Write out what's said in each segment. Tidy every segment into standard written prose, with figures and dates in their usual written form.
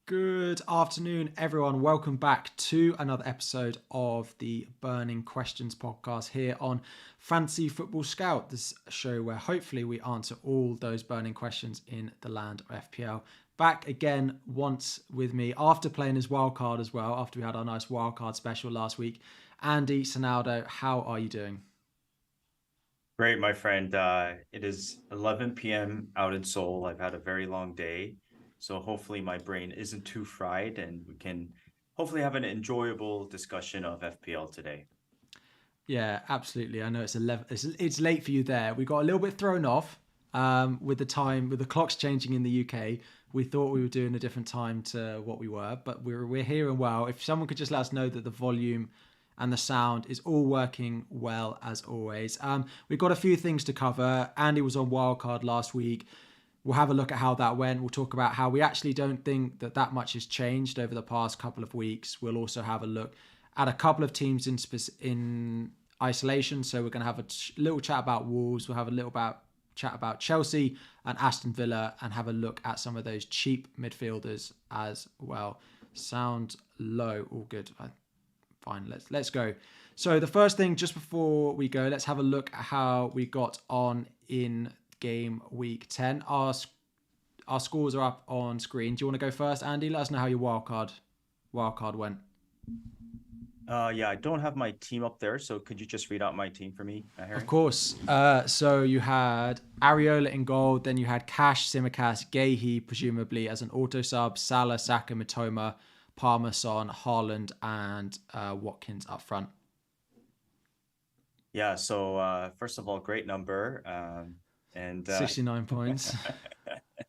Good afternoon, everyone. Welcome back to another episode of the Burning Questions podcast here on Fantasy Football Scout. This is a show where hopefully we answer all those burning questions in the land of FPL. Back again once with me after playing his wildcard as well, after we had our nice wildcard special last week. Andy Sonaldo, how are you doing? Great, my friend. It is 11 p.m. out in Seoul. I've had a very long day, so hopefully my brain isn't too fried, and we can hopefully have an enjoyable discussion of FPL today. Yeah, absolutely. I know it's 11. It's late for you there. We got a little bit thrown off with the time, with the clocks changing in the UK. We thought we were doing a different time to what we were, but we're here and well. If someone could just let us know that the volume and the sound is all working well as always. We've got a few things to cover. Andy was on Wildcard last week. We'll have a look at how that went. We'll talk about how we actually don't think that much has changed over the past couple of weeks. We'll also have a look at a couple of teams in isolation. So we're going to have a little chat about Wolves. We'll have a little chat about Chelsea and Aston Villa, and have a look at some of those cheap midfielders as well. Sound low, all good. Fine, let's go. So the first thing, just before we go, let's have a look at how we got on in game week 10. Our scores are up on screen. Do you want to go first, Andy? Let us know how your wildcard went. Yeah, I don't have my team up there, so could you just read out my team for me, Of Harry? course. So you had Areola in goal, then you had Cash, Simicast, Gahey, presumably as an auto sub, Salah, Saka, Mitoma, Palmer, Son, Haaland, and Watkins up front. Yeah, so first of all, great number. And 69 points.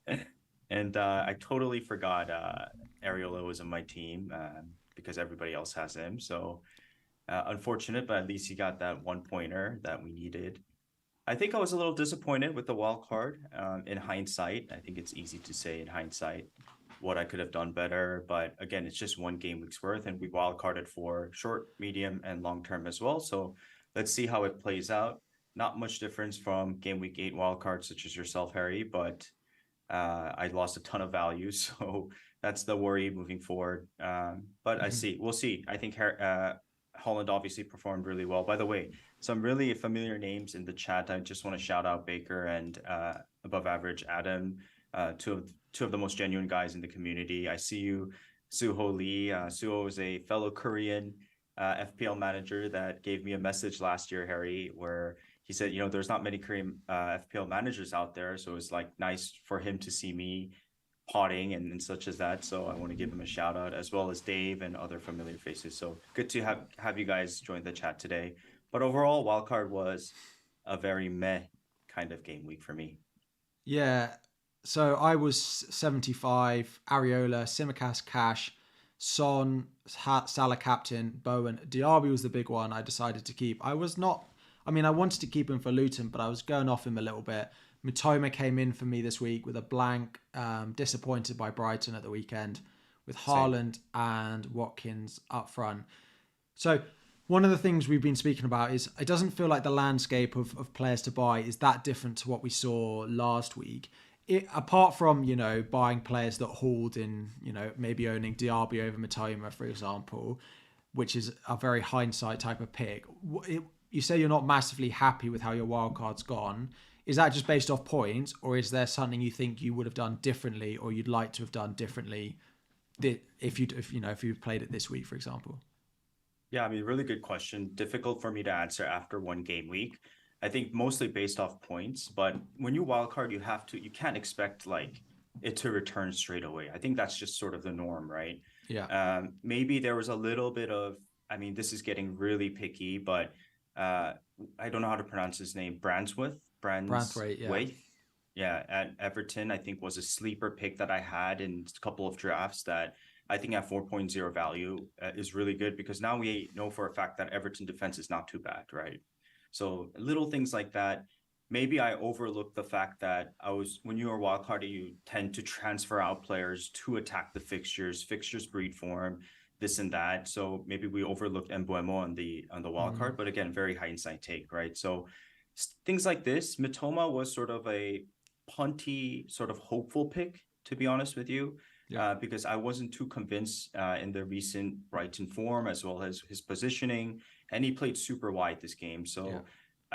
I totally forgot Areola was on my team because everybody else has him. So unfortunate, but at least he got that one pointer that we needed. I think I was a little disappointed with the wild card. In hindsight, I think it's easy to say in hindsight what I could have done better. But again, it's just one game week's worth, and we wild carded for short, medium, and long term as well. So let's see how it plays out. Not much difference from game week 8 wild cards such as yourself, Harry, but I lost a ton of value, so that's the worry moving forward. But I see, we'll see. I think Holland obviously performed really well. By the way, some really familiar names in the chat. I just want to shout out Baker and above average Adam, two of the most genuine guys in the community. I see you, Suho Lee. Suho is a fellow Korean FPL manager that gave me a message last year, Harry, where he said, there's not many Korean FPL managers out there, so it's like nice for him to see me potting and such as that. So I want to give him a shout out, as well as Dave and other familiar faces. So good to have you guys join the chat today. But overall, wildcard was a very meh kind of game week for me. Yeah. So I was 75, Areola, Simicast, Cash, Son, Salah captain, Bowen. Diaby was the big one I decided to keep. I wanted to keep him for Luton, but I was going off him a little bit. Mitoma came in for me this week with a blank, disappointed by Brighton at the weekend, with Same. Haaland and Watkins up front. So one of the things we've been speaking about is it doesn't feel like the landscape of players to buy is that different to what we saw last week. Apart from, buying players that hauled in, maybe owning Diaby over Matoma, for example, which is a very hindsight type of pick. You say you're not massively happy with how your wildcard's gone. Is that just based off points, or is there something you think you would have done differently, or you'd like to have done differently if you played it this week, for example? Yeah, I mean, really good question. Difficult for me to answer after one game week. I think mostly based off points, but when you wildcard, you can't expect like it to return straight away. I think that's just sort of the norm, right? Yeah. Maybe there was a little bit of, I mean, this is getting really picky, but uh, I don't know how to pronounce his name. Branthwaite, yeah. Brandswaith. Yeah, at Everton, I think was a sleeper pick that I had in a couple of drafts that I think at 4.0 value is really good because now we know for a fact that Everton defense is not too bad, right? So little things like that. Maybe I overlooked the fact that when you are wildcarding, you tend to transfer out players to attack the fixtures. Fixtures breed form, this and that. So maybe we overlooked Embuemo on the Mm. wildcard, but again, very hindsight take, right? So things like this, Mitoma was sort of a punty, sort of hopeful pick, to be honest with you. Yeah. because I wasn't too convinced in the recent Brighton form as well as his positioning, and he played super wide this game. Yeah. So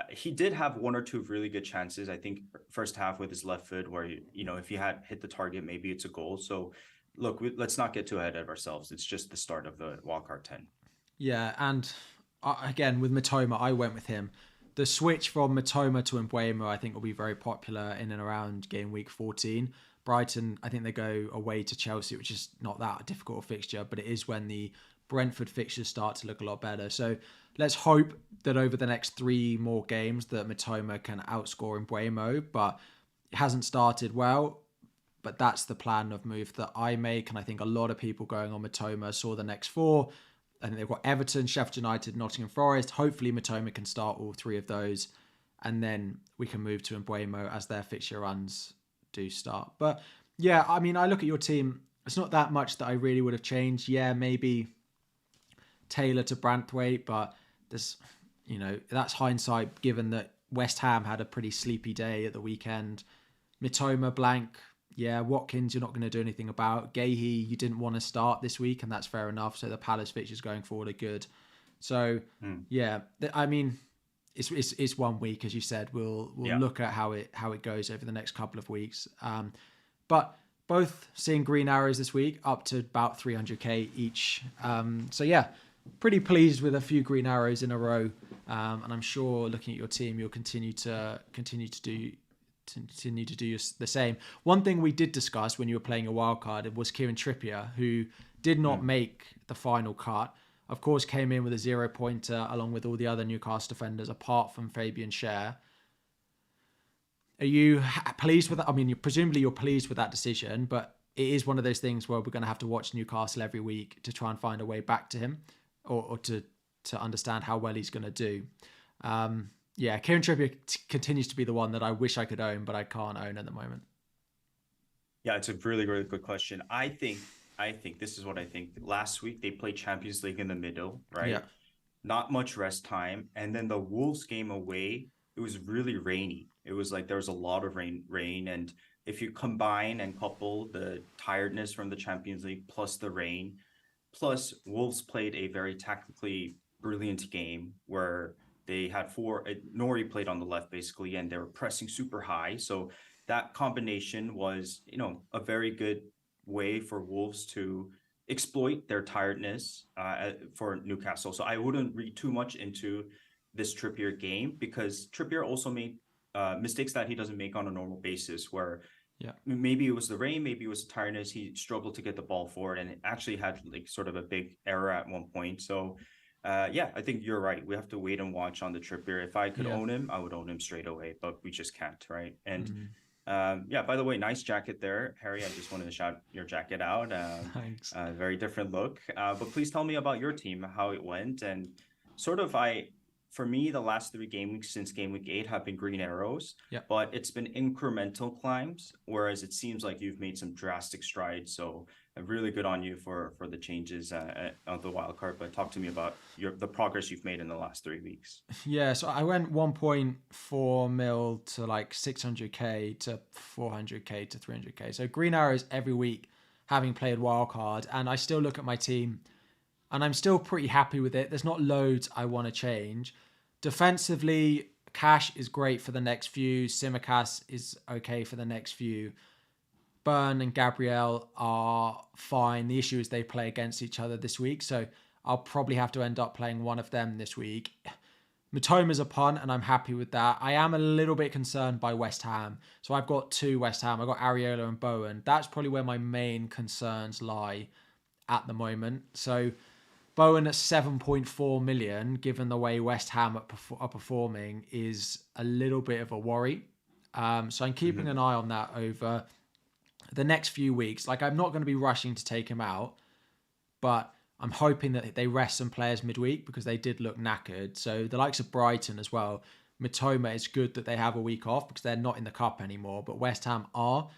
he did have one or two really good chances. I think first half with his left foot, where if he had hit the target, maybe it's a goal. So look, let's not get too ahead of ourselves. It's just the start of the wildcard 10. Yeah, and again with Matoma, I went with him. The switch from Matoma to Mbuemo, I think, will be very popular in and around game week 14. Brighton, I think they go away to Chelsea, which is not that difficult a fixture, but it is when the Brentford fixtures start to look a lot better. So let's hope that over the next 3 more games that Matoma can outscore Mbuemo, but it hasn't started well. But that's the plan of move that I make, and I think a lot of people going on Matoma saw the next 4. I think they've got Everton, Sheffield United, Nottingham Forest. Hopefully Matoma can start all 3 of those, and then we can move to Mbuemo as their fixture runs do start. But yeah, I mean, I look at your team. It's not that much that I really would have changed. Yeah, maybe Taylor to Branthwaite, but there's, that's hindsight given that West Ham had a pretty sleepy day at the weekend. Mitoma blank. Yeah, Watkins, you're not going to do anything about. Gahey, you didn't want to start this week, and that's fair enough. So the Palace fixtures going forward are good. So yeah, I mean, it's 1 week, as you said. We'll look at how it goes over the next couple of weeks. But both seeing green arrows this week, up to about 300k each. So yeah, pretty pleased with a few green arrows in a row. And I'm sure looking at your team, you'll continue to do the same. One thing we did discuss when you were playing a wild card was Kieran Trippier, who did not make the final cut. Of course, came in with a 0-pointer along with all the other Newcastle defenders, apart from Fabian Schär. Are you pleased with that? I mean, presumably you're pleased with that decision, but it is one of those things where we're going to have to watch Newcastle every week to try and find a way back to him, or to understand how well he's going to do. Yeah, Kieran Trippier continues to be the one that I wish I could own, but I can't own at the moment. Yeah, it's a really, really good question. I think this is what I think. Last week, they played Champions League in the middle, right? Yeah. Not much rest time. And then the Wolves game away, it was really rainy. It was like there was a lot of rain. And if you combine and couple the tiredness from the Champions League plus the rain, plus Wolves played a very tactically brilliant game where they had Nori played on the left basically, and they were pressing super high. So that combination was, a very good way for Wolves to exploit their tiredness for Newcastle. So I wouldn't read too much into this Trippier game, because Trippier also made mistakes that he doesn't make on a normal basis, where maybe it was the rain, maybe it was the tiredness. He struggled to get the ball forward, and it actually had like sort of a big error at one point. So I think you're right. We have to wait and watch on the Trippier. If I could own him, I would own him straight away, but we just can't, right? And by the way, nice jacket there, Harry. I just wanted to shout your jacket out. Thanks. Very different look. But please tell me about your team, how it went, and sort of for me, the last 3 game weeks since game week 8 have been green arrows, but it's been incremental climbs, whereas it seems like you've made some drastic strides. So really good on you for the changes of the wildcard. But talk to me about the progress you've made in the last 3 weeks. Yeah, so I went 1.4 mil to like 600k to 400k to 300k. So green arrows every week, having played wildcard, and I still look at my team and I'm still pretty happy with it. There's not loads I want to change. Defensively, Cash is great for the next few. Simicast is okay for the next few. Burn and Gabriel are fine. The issue is they play against each other this week, so I'll probably have to end up playing one of them this week. Matoma's a punt, and I'm happy with that. I am a little bit concerned by West Ham. So I've got 2 West Ham. I've got Areola and Bowen. That's probably where my main concerns lie at the moment. So Bowen at 7.4 million, given the way West Ham are performing, is a little bit of a worry. So I'm keeping an eye on that over the next few weeks. Like, I'm not going to be rushing to take him out, but I'm hoping that they rest some players midweek, because they did look knackered. So the likes of Brighton as well. Mitoma, it's good that they have a week off because they're not in the cup anymore, but West Ham are.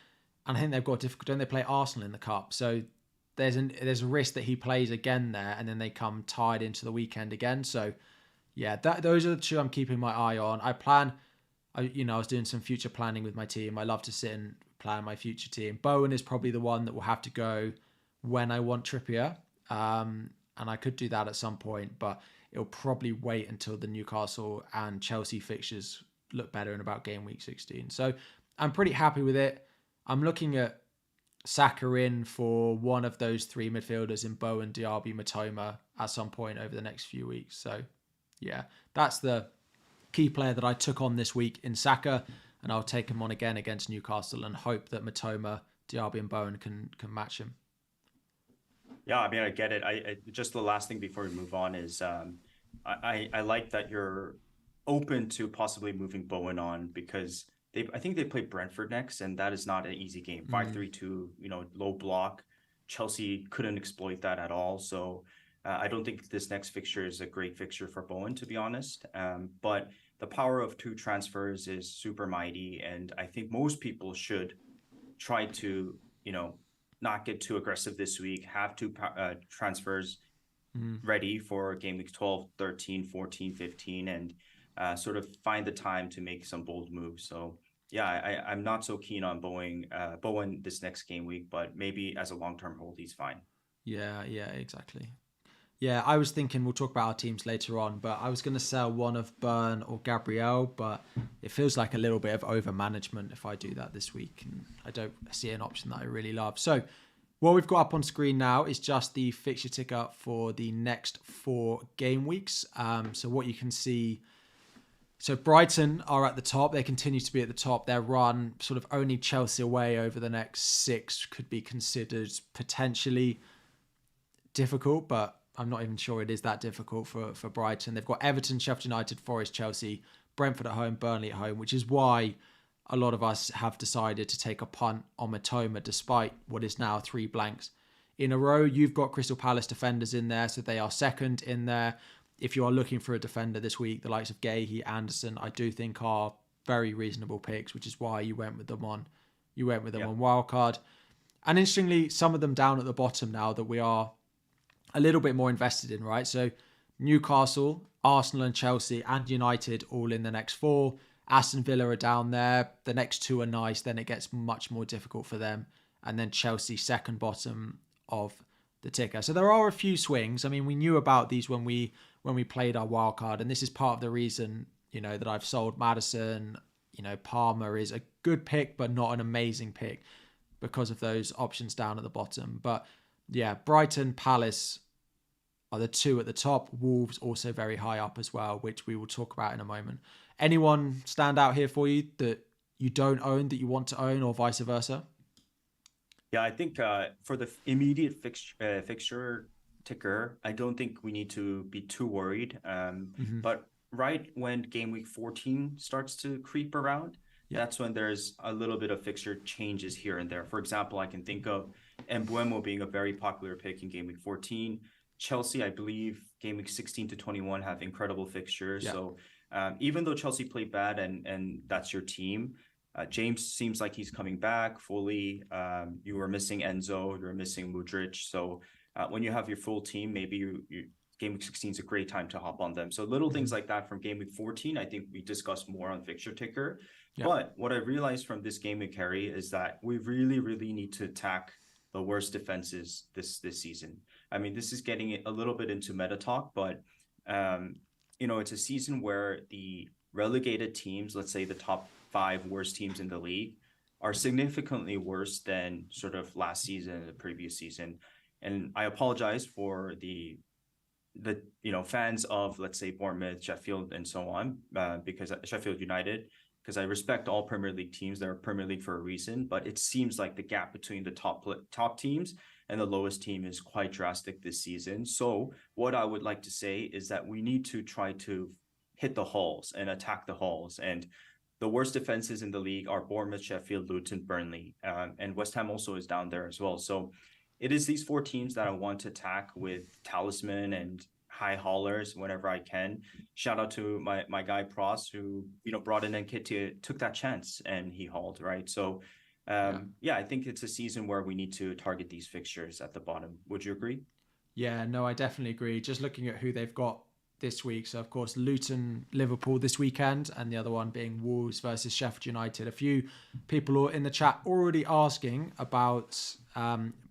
And I think they've got difficult. Don't they play Arsenal in the cup? So there's a risk that he plays again there, and then they come tied into the weekend again. So yeah, those are the 2 I'm keeping my eye on. I was doing some future planning with my team. I love to sit and plan my future team. Bowen is probably the one that will have to go when I want Trippier. And I could do that at some point, but it'll probably wait until the Newcastle and Chelsea fixtures look better in about game week 16. So I'm pretty happy with it. I'm looking at Saka in for one of those three midfielders in Bowen, Diaby, Matoma at some point over the next few weeks. So yeah, that's the key player that I took on this week in Saka, and I'll take him on again against Newcastle and hope that Matoma, Diaby and Bowen can match him. Yeah, I mean, I get it. I just the last thing before we move on is I like that you're open to possibly moving Bowen on, because I think they play Brentford next, and that is not an easy game. 5-3-2, low block. Chelsea couldn't exploit that at all. So I don't think this next fixture is a great fixture for Bowen, to be honest. But the power of 2 transfers is super mighty, and I think most people should try to, not get too aggressive this week, have 2 transfers ready for game week 12, 13, 14, 15, and sort of find the time to make some bold moves. So yeah, I'm not so keen on Bowen this next game week, but maybe as a long-term hold, he's fine. Yeah, exactly. Yeah, I was thinking we'll talk about our teams later on, but I was going to sell one of Burn or Gabriel, but it feels like a little bit of over-management if I do that this week, and I don't see an option that I really love. So what we've got up on screen now is just the fixture ticker for the next 4 game weeks. So what you can see, so Brighton are at the top. They continue to be at the top. Their run, sort of only Chelsea away over the next 6, could be considered potentially difficult, but I'm not even sure it is that difficult for Brighton. They've got Everton, Sheffield United, Forest, Chelsea, Brentford at home, Burnley at home, which is why a lot of us have decided to take a punt on Matoma despite what is now 3 blanks in a row. You've got Crystal Palace defenders in there, so they are second in there. If you are looking for a defender this week, the likes of Gahey, Anderson, I do think are very reasonable picks, which is why you went with them on WILDCARD. And interestingly, some of them down at the bottom now that we are a little bit more invested in, right? So Newcastle, Arsenal and Chelsea and United all in the next 4. Aston Villa are down there. The next 2 are nice. Then it gets much more difficult for them. And then Chelsea second bottom of the ticker. So there are a few swings. I mean, we knew about these when we played our wildcard, and this is part of the reason, that I've sold Maddison. Palmer is a good pick, but not an amazing pick because of those options down at the bottom. But yeah, Brighton, Palace are the 2 at the top. Wolves also very high up as well, which we will talk about in a moment. Anyone stand out here for you that you don't own that you want to own, or vice versa? Yeah, I think for the immediate fixture ticker, I don't think we need to be too worried. But right when game week 14 starts to creep around, that's when there's a little bit of fixture changes here and there. For example, I can think of Mbeumo being a very popular pick in game week 14. Chelsea, I believe, game week 16 to 21 have incredible fixtures. Yeah. So even though Chelsea played bad and that's your team, James seems like he's coming back fully. You were missing Enzo, you were missing Mudryk. So when you have your full team, maybe you game week 16 is a great time to hop on them. So little things like that from game week 14, I think we discussed more on fixture ticker. Yeah. But what I realized from this game week, Harry, is that we really, really need to attack the worst defenses this season. I mean, this is getting a little bit into meta talk, but it's a season where the relegated teams, let's say the top 5 worst teams in the league, are significantly worse than sort of last season and the previous season. And I apologize for the fans of, let's say, Bournemouth, Sheffield, and so on, because Sheffield United, because I respect all Premier League teams. They're Premier League for a reason, but it seems like the gap between the top teams and the lowest team is quite drastic this season. So what I would like to say is that we need to try to hit the hulls and attack the hulls. And the worst defenses in the league are Bournemouth, Sheffield, Luton, Burnley, and West Ham also is down there as well. So it is these 4 teams that I want to attack with talisman and high haulers whenever I can. Shout out to my guy Pross, who brought in Nketiah, took that chance and he hauled, right? So I think it's a season where we need to target these fixtures at the bottom. Would you agree? Yeah, no, I definitely agree. Just looking at who they've got this week. So, of course, Luton, Liverpool this weekend, and the other one being Wolves versus Sheffield United. A few people in the chat already asking about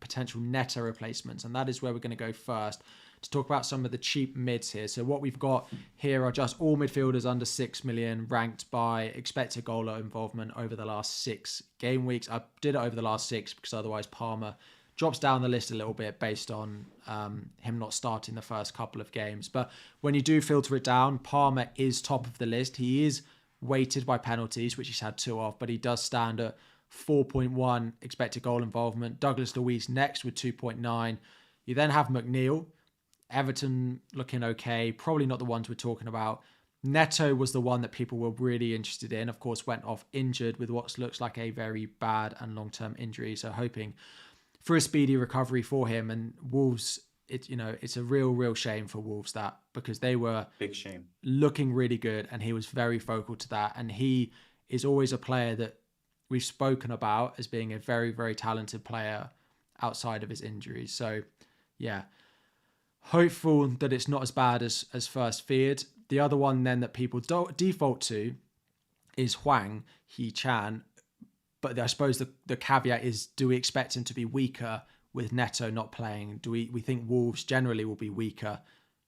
potential Neto replacements, and that is where we're going to go first to talk about some of the cheap mids here. So what we've got here are just all midfielders under 6 million ranked by expected goal involvement over the last 6 game weeks. I did it over the last 6 because otherwise Palmer drops down the list a little bit based on him not starting the first couple of games. But when you do filter it down, Palmer is top of the list. He is weighted by penalties, which he's had 2 of, but he does stand at 4.1 expected goal involvement. Douglas Luiz next with 2.9. You then have McNeil. Everton looking okay. Probably not the ones we're talking about. Neto was the one that people were really interested in. Of course, went off injured with what looks like a very bad and long-term injury. So hoping for a speedy recovery for him. And Wolves, it's a real shame for Wolves that, because they were big shame looking really good, and he was very vocal to that. And he is always a player that we've spoken about as being a very talented player outside of his injuries. So yeah, hopeful that it's not as bad as first feared. The other one then that people default to is Hwang Hee-chan. But I suppose the caveat is, do we expect him to be weaker with Neto not playing? Do we think Wolves generally will be weaker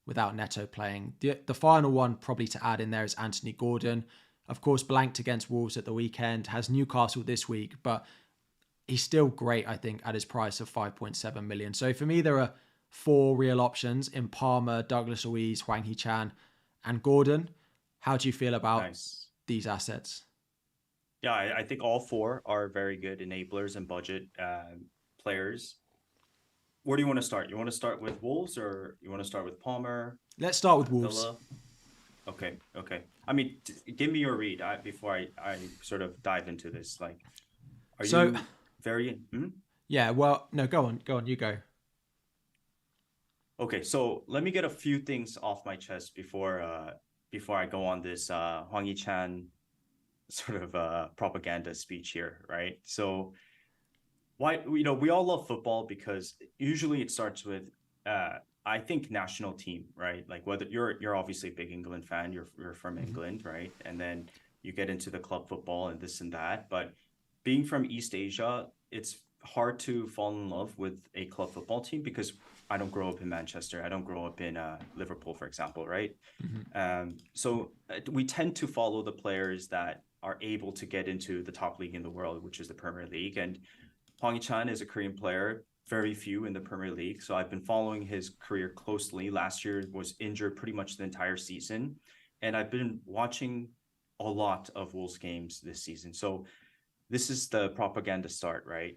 without Neto playing? The final one probably to add in there is Anthony Gordon. Of course, blanked against Wolves at the weekend, has Newcastle this week, but he's still great, I think, at his price of 5.7 million. So for me, there are 4 real options in Palmer, Douglas Luiz, Hwang Hee-chan, and Gordon. How do you feel about these assets? Yeah, I think all 4 are very good enablers and budget players. Where do you want to start? You want to start with Wolves or you want to start with Palmer? Let's start with Wolves. Villa? Okay. I mean, give me your read before I sort of dive into this. Like, are you very... Yeah, well, no, go on, you go. Okay, so let me get a few things off my chest before I go on this Hwang Hee-chan sort of propaganda speech here, right? So why, we all love football because usually it starts with I think national team, right? Like whether you're obviously a big England fan, you're from England, right? And then you get into the club football and this and that. But being from East Asia, it's hard to fall in love with a club football team because I don't grow up in Manchester. I don't grow up in Liverpool, for example, right? So we tend to follow the players that are able to get into the top league in the world, which is the Premier League. And Hwang Hee-chan is a Korean player, very few in the Premier League. So I've been following his career closely. Last year was injured pretty much the entire season. And I've been watching a lot of Wolves games this season. So this is the propaganda start, right?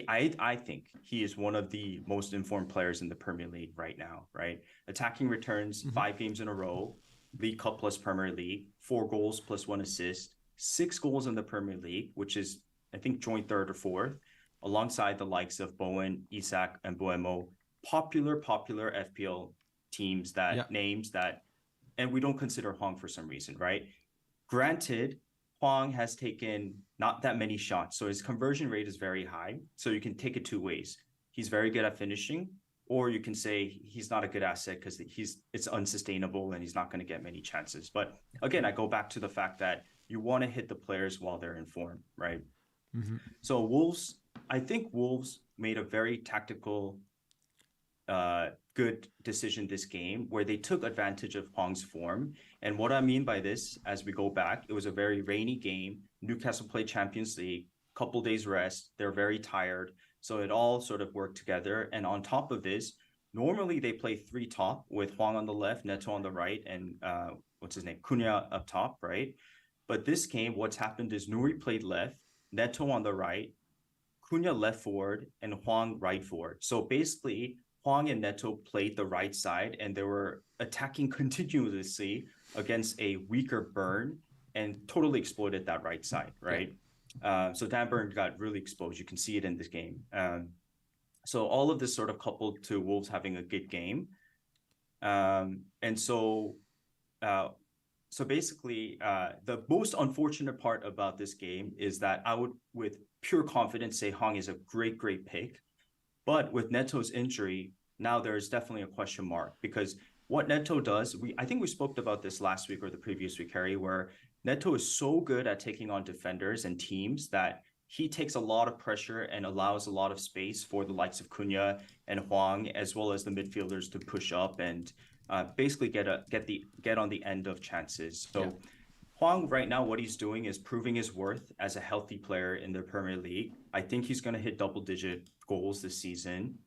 I think he is one of the most informed players in the Premier League right now, right? Attacking returns, 5 games in a row, League Cup plus Premier League, 4 goals plus 1 assist, 6 goals in the Premier League, which is, I think, joint 3rd or 4th, alongside the likes of Bowen, Isak, and Buemo, popular FPL teams names that, and we don't consider Hwang for some reason, right? Granted, Hwang has taken not that many shots, so his conversion rate is very high. So you can take it 2 ways. He's very good at finishing, or you can say he's not a good asset because it's unsustainable and he's not going to get many chances. But again, I go back to the fact that you want to hit the players while they're in form, right? So Wolves, I think Wolves made a very tactical, good decision this game where they took advantage of Hwang's form. And what I mean by this, as we go back, it was a very rainy game. Newcastle played Champions League, couple days rest. They're very tired. So it all sort of worked together. And on top of this, normally they play 3 top with Hwang on the left, Neto on the right, and Cunha up top, right? But this game, what's happened is Nuri played left, Neto on the right, Cunha left forward, and Hwang right forward. So basically, Hwang and Neto played the right side, and they were attacking continuously against a weaker Burn and totally exploited that right side, right? So Dan Burn got really exposed. You can see it in this game. So all of this sort of coupled to Wolves having a good game. So basically, the most unfortunate part about this game is that I would, with pure confidence, say Hwang is a great pick. But with Neto's injury, now there's definitely a question mark, because what Neto does, I think we spoke about this last week or the previous week, Harry, where Neto is so good at taking on defenders and teams that he takes a lot of pressure and allows a lot of space for the likes of Cunha and Hwang, as well as the midfielders, to push up and basically get on the end of chances. So Hwang right now, what he's doing is proving his worth as a healthy player in the Premier League. I think he's going to hit double-digit goals this season.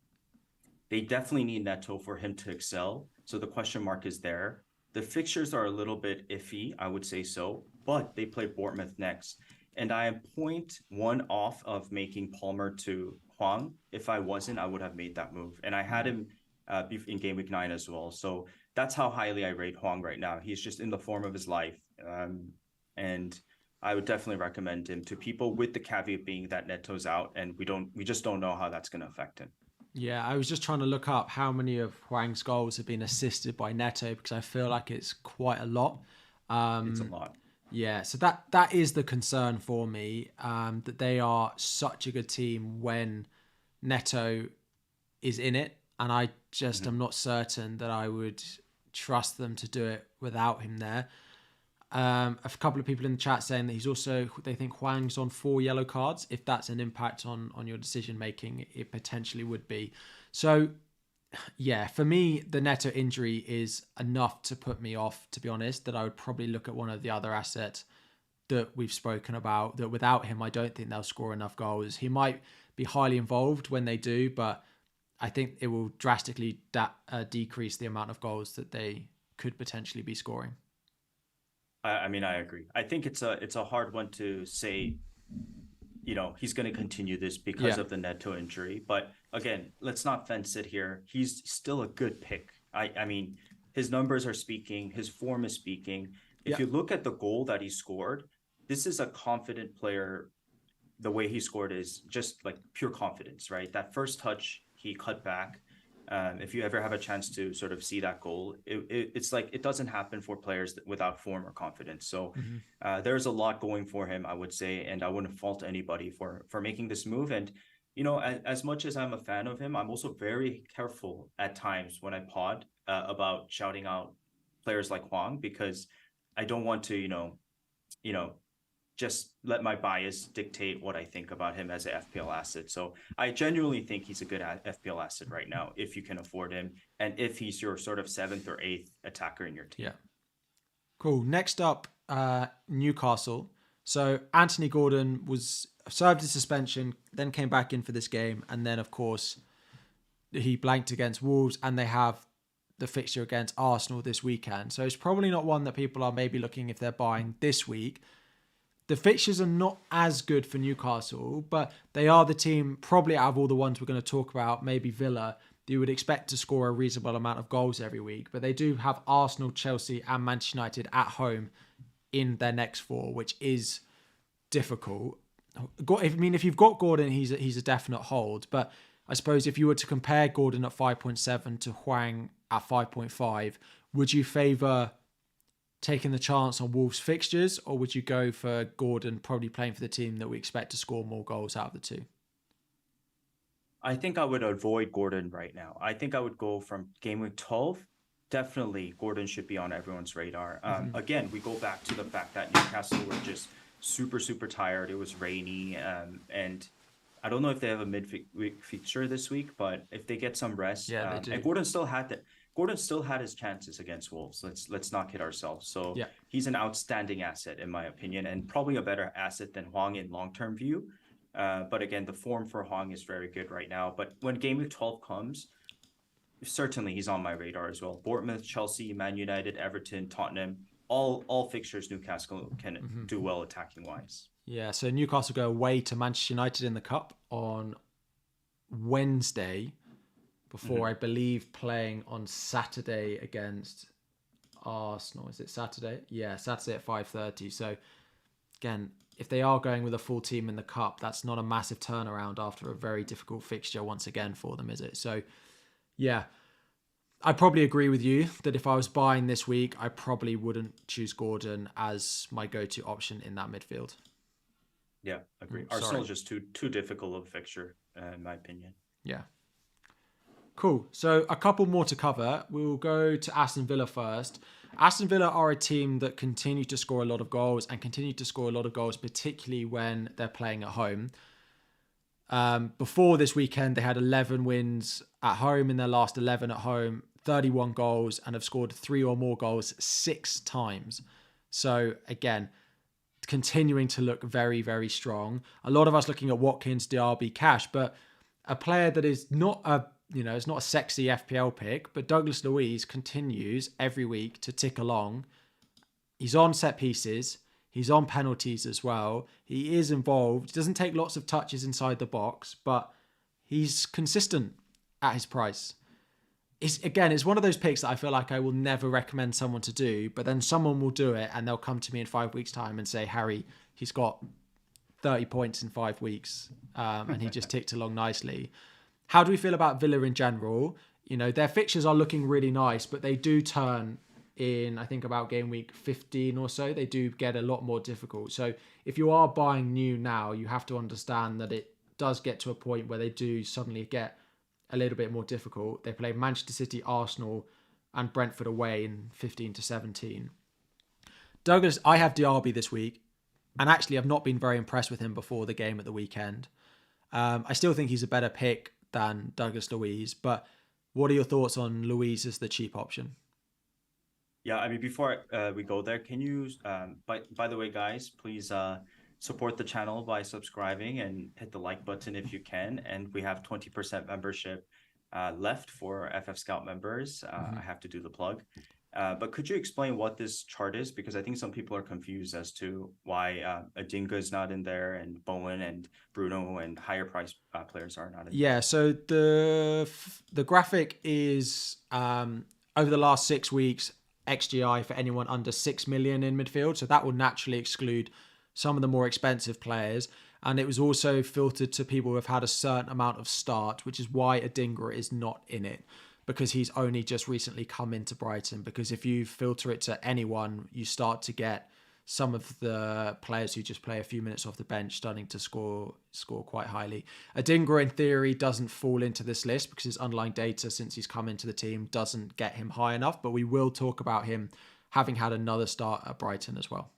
They definitely need Neto for him to excel. So the question mark is there. The fixtures are a little bit iffy, I would say so, but they play Bournemouth next. And I am 0.1 off of making Palmer to Hwang. If I wasn't, I would have made that move. And I had him in Game Week 9 as well. So that's how highly I rate Hwang right now. He's just in the form of his life. And I would definitely recommend him to people, with the caveat being that Neto's out and we just don't know how that's going to affect him. Yeah, I was just trying to look up how many of Hwang's goals have been assisted by Neto, because I feel like it's quite a lot. It's a lot. Yeah, so that is the concern for me, that they are such a good team when Neto is in it, and I just am not certain that I would trust them to do it without him there. A couple of people in the chat saying that they think Hwang's on 4 yellow cards. If that's an impact on your decision making, it potentially would be. So yeah, for me, the Neto injury is enough to put me off, to be honest, that I would probably look at one of the other assets that we've spoken about, that without him, I don't think they'll score enough goals. He might be highly involved when they do, but I think it will drastically decrease the amount of goals that they could potentially be scoring. I mean, I agree. I think it's a hard one to say, he's going to continue this because of the Neto injury. But again, let's not fence it here. He's still a good pick. I mean, his numbers are speaking. His form is speaking. If you look at the goal that he scored, this is a confident player. The way he scored is just like pure confidence, right? That first touch, he cut back. If you ever have a chance to sort of see that goal, it's like it doesn't happen for players without form or confidence. So there's a lot going for him, I would say, and I wouldn't fault anybody for making this move. And as much as I'm a fan of him, I'm also very careful at times when I pod about shouting out players like Hwang, because I don't want to just let my bias dictate what I think about him as an FPL asset. So I genuinely think he's a good FPL asset right now, if you can afford him, and if he's your sort of 7th or 8th attacker in your team. Yeah. Cool. Next up, Newcastle. So Anthony Gordon was served his suspension, then came back in for this game, and then of course he blanked against Wolves, and they have the fixture against Arsenal this weekend. So it's probably not one that people are maybe looking if they're buying this week. The fixtures are not as good for Newcastle, but they are the team, probably out of all the ones we're going to talk about, maybe Villa, that you would expect to score a reasonable amount of goals every week. But they do have Arsenal, Chelsea and Manchester United at home in their next 4, which is difficult. If you've got Gordon, he's a definite hold. But I suppose if you were to compare Gordon at 5.7 to Hwang at 5.5, would you favour taking the chance on Wolves fixtures, or would you go for Gordon probably playing for the team that we expect to score more goals out of the two? I think I would avoid Gordon right now. I think I would go from Game Week 12. Definitely Gordon should be on everyone's radar. Again, we go back to the fact that Newcastle were just super, super tired. It was rainy. And I don't know if they have a mid-week fixture this week, but if they get some rest, they do. And Gordon still had his chances against Wolves. Let's not kid ourselves. So he's an outstanding asset in my opinion, and probably a better asset than Hwang in long-term view. But again, the form for Hwang is very good right now. But when Game Week 12 comes, certainly he's on my radar as well. Bournemouth, Chelsea, Man United, Everton, Tottenham, all fixtures Newcastle can do well attacking wise. Yeah, so Newcastle go away to Manchester United in the Cup on Wednesday, before I believe playing on Saturday against Arsenal. Is it Saturday? Yeah, Saturday at 5:30. So again, if they are going with a full team in the Cup, that's not a massive turnaround after a very difficult fixture once again for them, is it? So yeah, I probably agree with you that if I was buying this week, I probably wouldn't choose Gordon as my go-to option in that midfield. Yeah, agree. Arsenal is just too difficult of a fixture, in my opinion. Yeah. Cool. So a couple more to cover. We'll go to Aston Villa first. Aston Villa are a team that continue to score a lot of goals and continue to score a lot of goals, particularly when they're playing at home. Before this weekend, they had 11 wins at home in their last 11 at home, 31 goals, and have scored 3 or more goals 6 times. So again, continuing to look very, very strong. A lot of us looking at Watkins, Diaby, Cash, but a player that is not it's not a sexy FPL pick, but Douglas Luiz continues every week to tick along. He's on set pieces. He's on penalties as well. He is involved. He doesn't take lots of touches inside the box, but he's consistent at his price. It's one of those picks that I feel like I will never recommend someone to do, but then someone will do it and they'll come to me in 5 weeks' time and say, Harry, he's got 30 points in 5 weeks and he just ticked along nicely. How do we feel about Villa in general? Their fixtures are looking really nice, but they do turn in, I think, about game week 15 or so. They do get a lot more difficult. So if you are buying new now, you have to understand that it does get to a point where they do suddenly get a little bit more difficult. They play Manchester City, Arsenal, and Brentford away in 15 to 17. Douglas, I have Diaby this week, and actually I've not been very impressed with him before the game at the weekend. I still think he's a better pick than Douglas Luiz, but what are your thoughts on Luiz as the cheap option? Yeah, I mean, before we go there, can you, by the way, guys, please support the channel by subscribing and hit the like button if you can. And we have 20% membership left for FFScout members. I have to do the plug. But could you explain what this chart is? Because I think some people are confused as to why Adinga is not in there and Bowen and Bruno and higher price players are not in there. Yeah, so the graphic is over the last 6 weeks, XGI for anyone under 6 million in midfield. So that will naturally exclude some of the more expensive players. And it was also filtered to people who have had a certain amount of start, which is why Adingra is not in it, because he's only just recently come into Brighton. Because if you filter it to anyone, you start to get some of the players who just play a few minutes off the bench starting to score quite highly. Adingra, in theory, doesn't fall into this list because his underlying data since he's come into the team doesn't get him high enough. But we will talk about him having had another start at Brighton as well.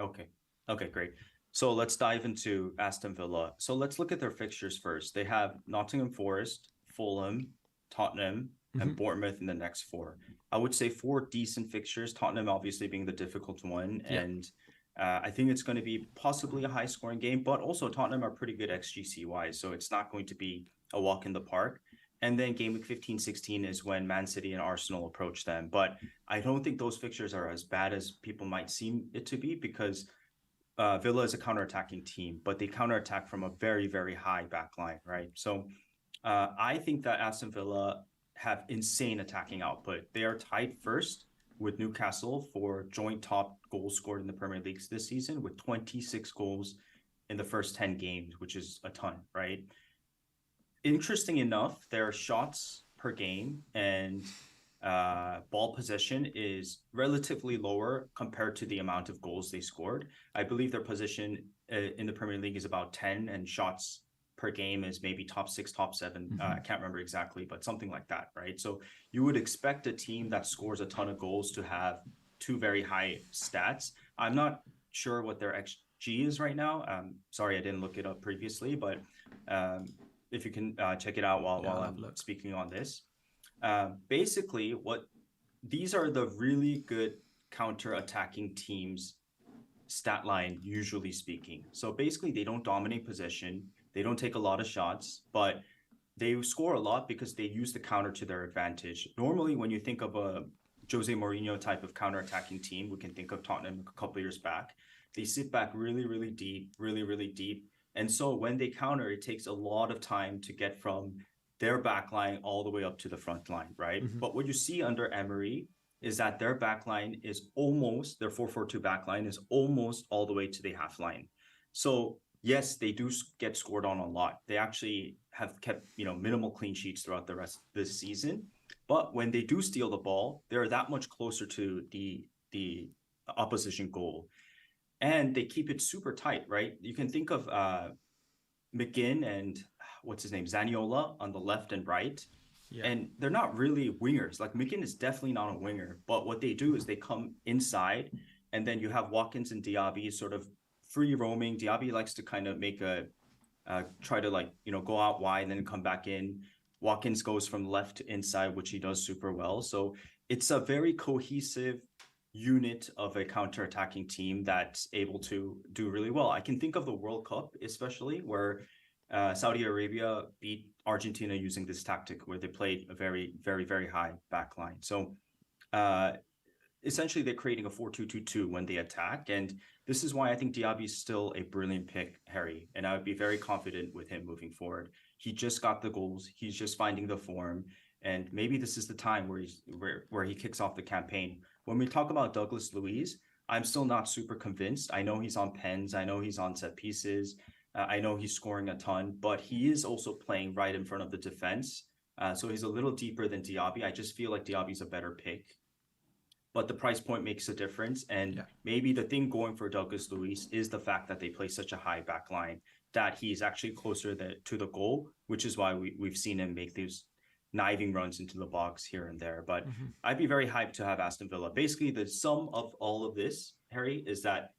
Okay, great. So let's dive into Aston Villa. So let's look at their fixtures first. They have Nottingham Forest, Fulham, Tottenham, and Bournemouth in the next 4. I would say 4 decent fixtures, Tottenham obviously being the difficult one. Yeah. And I think it's going to be possibly a high scoring game, but also Tottenham are pretty good XGC wise. So it's not going to be a walk in the park. And then game week 15, 16 is when Man City and Arsenal approach them. But I don't think those fixtures are as bad as people might seem it to be, because Villa is a counterattacking team, but they counterattack from a very, very high back line, right? So I think that Aston Villa have insane attacking output. They are tied first with Newcastle for joint top goals scored in the Premier League this season, with 26 goals in the first 10 games, which is a ton, right? Interesting enough, their shots per game and ball possession is relatively lower compared to the amount of goals they scored. I believe their position in the Premier League is about 10, and shots per game is maybe top 6, top 7. I can't remember exactly, but something like that, right? So you would expect a team that scores a ton of goals to have 2 very high stats. I'm not sure what their XG is right now. Sorry, I didn't look it up previously, but if you can check it out while I'm speaking on this. Basically, these are the really good counter-attacking teams stat line, usually speaking. So basically, they don't dominate possession. They don't take a lot of shots, but they score a lot because they use the counter to their advantage. Normally, when you think of a Jose Mourinho type of counter-attacking team, we can think of Tottenham a couple years back. They sit back really, really deep, really, really deep. And so when they counter, it takes a lot of time to get from their back line all the way up to the front line, right? But what you see under Emery is that their back line is almost, their 4-4-2 back line is almost all the way to the half line. So yes, they do get scored on a lot. They actually have kept, minimal clean sheets throughout the rest of this season. But when they do steal the ball, they're that much closer to the opposition goal. And they keep it super tight, right? You can think of McGinn and what's his name, Zaniola on the left and right. Yeah. And they're not really wingers. Like Mikin is definitely not a winger, but what they do is they come inside, and then you have Watkins and Diaby sort of free roaming. Diaby likes to kind of make a try to like go out wide and then come back in. Watkins goes from left to inside, which he does super well. So it's a very cohesive unit of a counter-attacking team that's able to do really well. I can think of the World Cup, especially where Saudi Arabia beat Argentina using this tactic where they played a very, very, very high back line. So essentially they're creating a 4-2-2-2 when they attack. And this is why I think Diaby is still a brilliant pick, Harry. And I would be very confident with him moving forward. He just got the goals. He's just finding the form. And maybe this is the time where he kicks off the campaign. When we talk about Douglas Luiz, I'm still not super convinced. I know he's on pens. I know he's on set pieces. I know he's scoring a ton, but he is also playing right in front of the defense. So he's a little deeper than Diaby. I just feel like Diaby's a better pick. But the price point makes a difference. And maybe the thing going for Douglas Luiz is the fact that they play such a high back line that he's actually closer to the goal, which is why we've seen him make these kniving runs into the box here and there. But I'd be very hyped to have Aston Villa. Basically, the sum of all of this, Harry, is that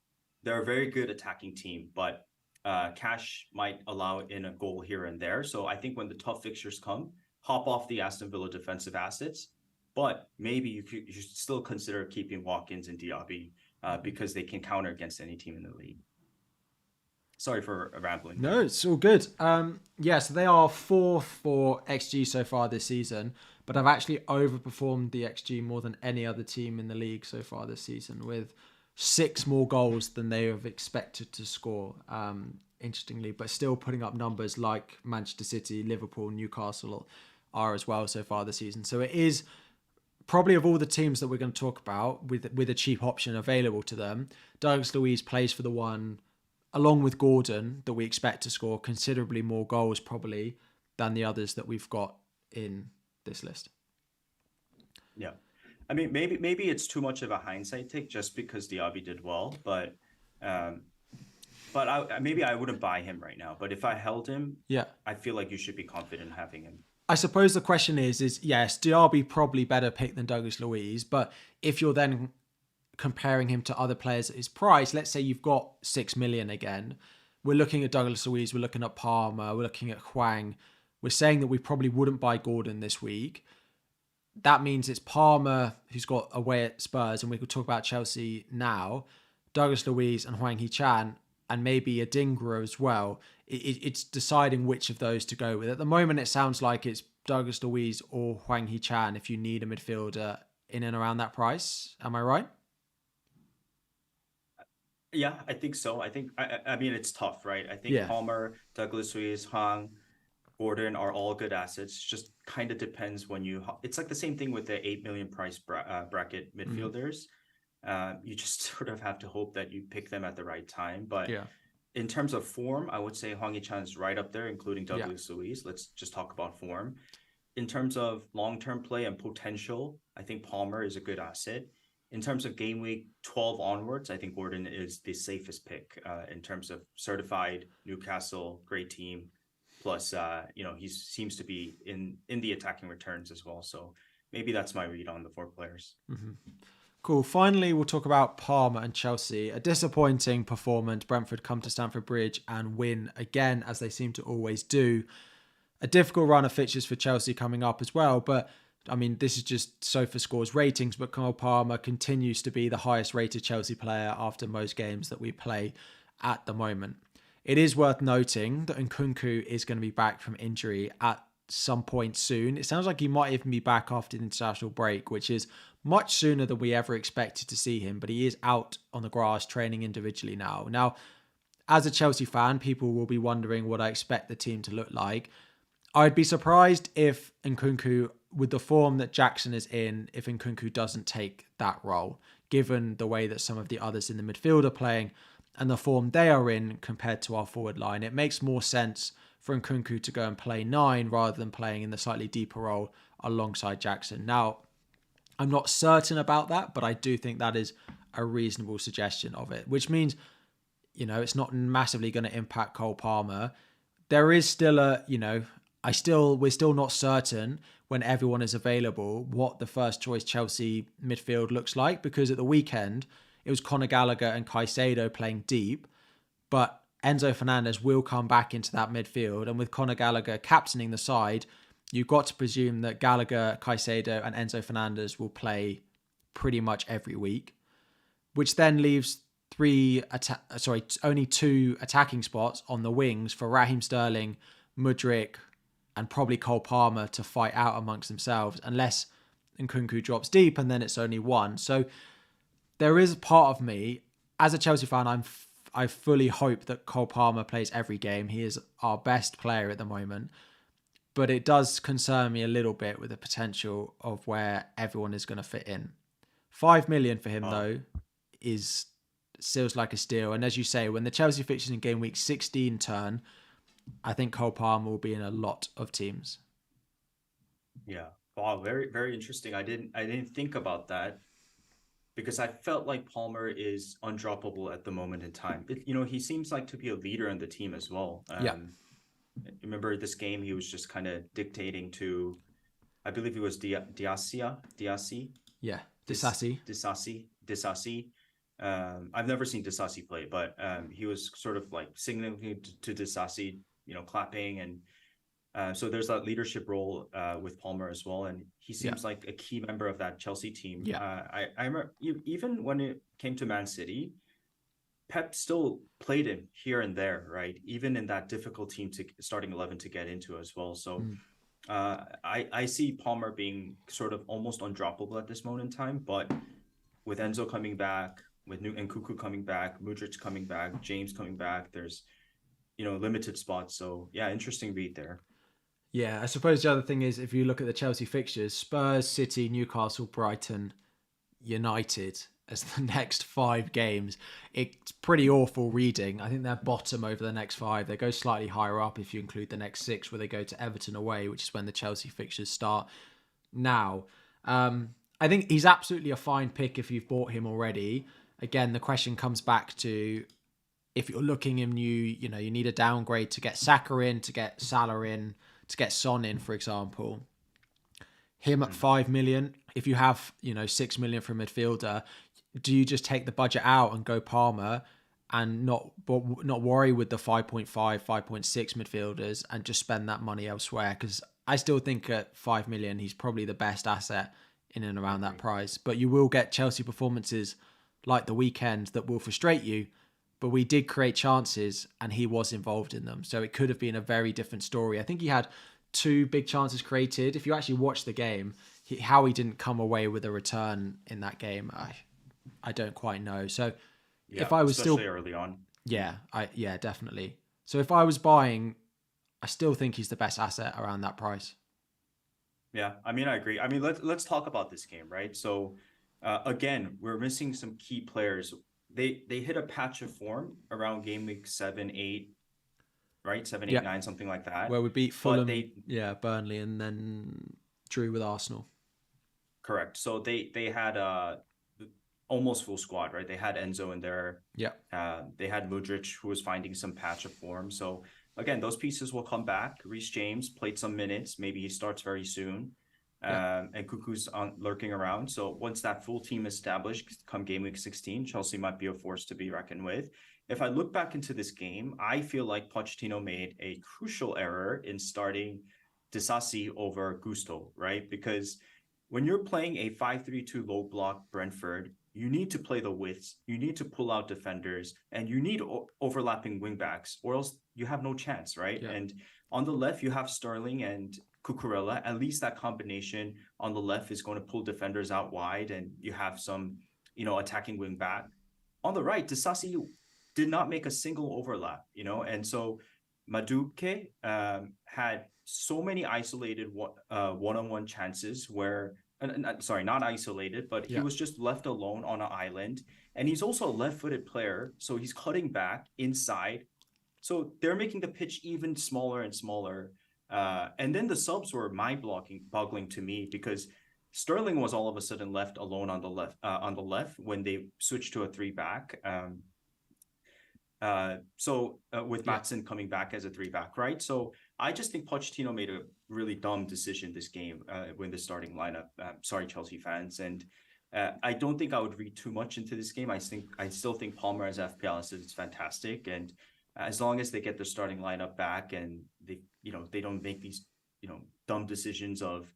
they're a very good attacking team, but cash might allow in a goal here and there. So I think when the tough fixtures come, hop off the Aston Villa defensive assets. But maybe you should still consider keeping Watkins and Diaby because they can counter against any team in the league. Sorry for rambling. No, it's all good. So they are fourth for XG so far this season, but I've actually overperformed the XG more than any other team in the league so far this season, with 6 more goals than they have expected to score, interestingly, but still putting up numbers like Manchester City, Liverpool, Newcastle are as well so far this season. So it is probably, of all the teams that we're going to talk about with a cheap option available to them, Douglas Luiz plays for the one, along with Gordon, that we expect to score considerably more goals probably than the others that we've got in this list. Yeah. I mean, maybe it's too much of a hindsight take just because Diaby did well, but maybe I wouldn't buy him right now. But if I held him, I feel like you should be confident having him. I suppose the question is yes, Diaby probably better pick than Douglas Luiz, but if you're then comparing him to other players at his price, let's say you've got 6 million again, we're looking at Douglas Luiz, we're looking at Palmer, we're looking at Hwang, we're saying that we probably wouldn't buy Gordon this week. That means it's Palmer who's got away at Spurs, and we could talk about Chelsea now, Douglas Luiz and Hwang Hee-chan, and maybe a Dingra as well. It's deciding which of those to go with. At the moment, it sounds like it's Douglas Luiz or Hwang Hee-chan if you need a midfielder in and around that price. Am I right? Yeah, I think so. I mean, it's tough, right? I think Palmer, Douglas Luiz, Hwang, Gordon are all good assets. Just kind of depends when it's like the same thing with the 8 million price bracket midfielders. You just sort of have to hope that you pick them at the right time. But in terms of form, I would say Hwang Hee-chan is right up there, including Douglas Luiz. Let's just talk about form. In terms of long-term play and potential, I think Palmer is a good asset. In terms of game week 12 onwards, I think Gordon is the safest pick in terms of certified Newcastle, great team. Plus, he seems to be in the attacking returns as well. So maybe that's my read on the 4 players. Mm-hmm. Cool. Finally, we'll talk about Parma and Chelsea. A disappointing performance. Brentford come to Stamford Bridge and win again, as they seem to always do. A difficult run of fixtures for Chelsea coming up as well. But, I mean, this is just SofaScore's ratings, but Cole Palmer continues to be the highest rated Chelsea player after most games that we play at the moment. It is worth noting that Nkunku is going to be back from injury at some point soon. It sounds like he might even be back after the international break, which is much sooner than we ever expected to see him, but he is out on the grass training individually now. Now, as a Chelsea fan, people will be wondering what I expect the team to look like. I'd be surprised if Nkunku, with the form that Jackson is in, if Nkunku doesn't take that role, given the way that some of the others in the midfield are playing and the form they are in compared to our forward line. It makes more sense for Nkunku to go and play 9 rather than playing in the slightly deeper role alongside Jackson. Now, I'm not certain about that, but I do think that is a reasonable suggestion of it, which means, it's not massively going to impact Cole Palmer. there is still we're still not certain when everyone is available what the first choice Chelsea midfield looks like, because at the weekend it was Conor Gallagher and Caicedo playing deep, but Enzo Fernandez will come back into that midfield, and with Conor Gallagher captaining the side, you've got to presume that Gallagher, Caicedo and Enzo Fernandez will play pretty much every week, which then leaves only 2 attacking spots on the wings for Raheem Sterling, Mudryk, and probably Cole Palmer to fight out amongst themselves, unless Nkunku drops deep, and then it's only 1. So there is a part of me, as a Chelsea fan, I fully hope that Cole Palmer plays every game. He is our best player at the moment. But it does concern me a little bit with the potential of where everyone is going to fit in. 5 million for him, though, feels like a steal. And as you say, when the Chelsea fixtures in game week 16 turn, I think Cole Palmer will be in a lot of teams. Yeah. Wow. Very, very interesting. I didn't think about that, because I felt like Palmer is undroppable at the moment in time. He seems like to be a leader in the team as well. Remember this game, he was just kind of dictating to, I believe it was Diassi. Yeah, Disasi. Disasi. I've never seen Disasi play, but he was sort of like signaling to Disasi, clapping, and so there's that leadership role with Palmer as well, and he seems like a key member of that Chelsea team. I remember even when it came to Man City, Pep still played him here and there, right? Even in that difficult team to starting 11 to get into as well. So I see Palmer being sort of almost undroppable at this moment in time, but with Enzo coming back, with Nkunku coming back, Mudryk coming back, James coming back, there's limited spots. So yeah, interesting read there. Yeah, I suppose the other thing is, if you look at the Chelsea fixtures, Spurs, City, Newcastle, Brighton, United as the next 5 games, it's pretty awful reading. I think they're bottom over the next 5. They go slightly higher up if you include the next 6, where they go to Everton away, which is when the Chelsea fixtures start now. I think he's absolutely a fine pick if you've bought him already. Again, the question comes back to, if you're looking in you need a downgrade to get Saka in, to get Salah in, to get Son in, for example. Him at 5 million, if you have 6 million for a midfielder, do you just take the budget out and go Palmer and not worry with the 5.5, 5.6 midfielders and just spend that money elsewhere? Because I still think at 5 million, he's probably the best asset in and around that price. But you will get Chelsea performances like the weekend that will frustrate you. But we did create chances and he was involved in them. So it could have been a very different story. I think he had 2 big chances created. If you actually watch the game, how he didn't come away with a return in that game, I don't quite know. So if I was especially early on. Yeah, definitely. So if I was buying, I still think he's the best asset around that price. Yeah, I agree. Let's talk about this game, right? So again, we're missing some key players. They hit a patch of form around game week 7, 8, right? 7, 8, 9, something like that. Where we beat Fulham, Burnley, and then drew with Arsenal. Correct. So they had almost full squad, right? They had Enzo in there. Yeah. They had Mudryk, who was finding some patch of form. So again, those pieces will come back. Reece James played some minutes. Maybe he starts very soon. And Kuku's lurking around. So once that full team established come game week 16, Chelsea might be a force to be reckoned with. If I look back into this game, I feel like Pochettino made a crucial error in starting Disasi over Gusto, right? Because when you're playing a 5-3-2 low block Brentford, you need to play the widths, you need to pull out defenders, and you need overlapping wingbacks, or else you have no chance, right? Yeah. And on the left, you have Sterling and Cucurella. At least that combination on the left is going to pull defenders out wide, and you have some, attacking wing back. On the right, Disasi did not make a single overlap, and so Madueke had so many isolated one-on-one chances where, sorry, not isolated, but he was just left alone on an island. And he's also a left-footed player, so he's cutting back inside. So they're making the pitch even smaller and smaller. And then the subs were mind-boggling to me, because Sterling was all of a sudden left alone on the left when they switched to a 3-back. With Maatsen coming back as a 3-back, right? So I just think Pochettino made a really dumb decision this game when the starting lineup. Sorry, Chelsea fans, and I don't think I would read too much into this game. I still think Palmer as FPL is fantastic, and as long as they get their starting lineup back and they don't make these dumb decisions of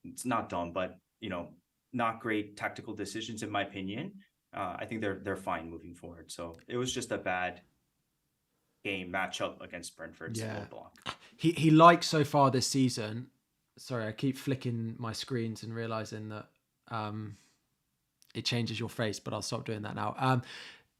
it's not dumb, but not great tactical decisions in my opinion. I think they're fine moving forward. So it was just a bad game matchup against Brentford's low block. He likes so far this season. Sorry, I keep flicking my screens and realizing that it changes your face, but I'll stop doing that now.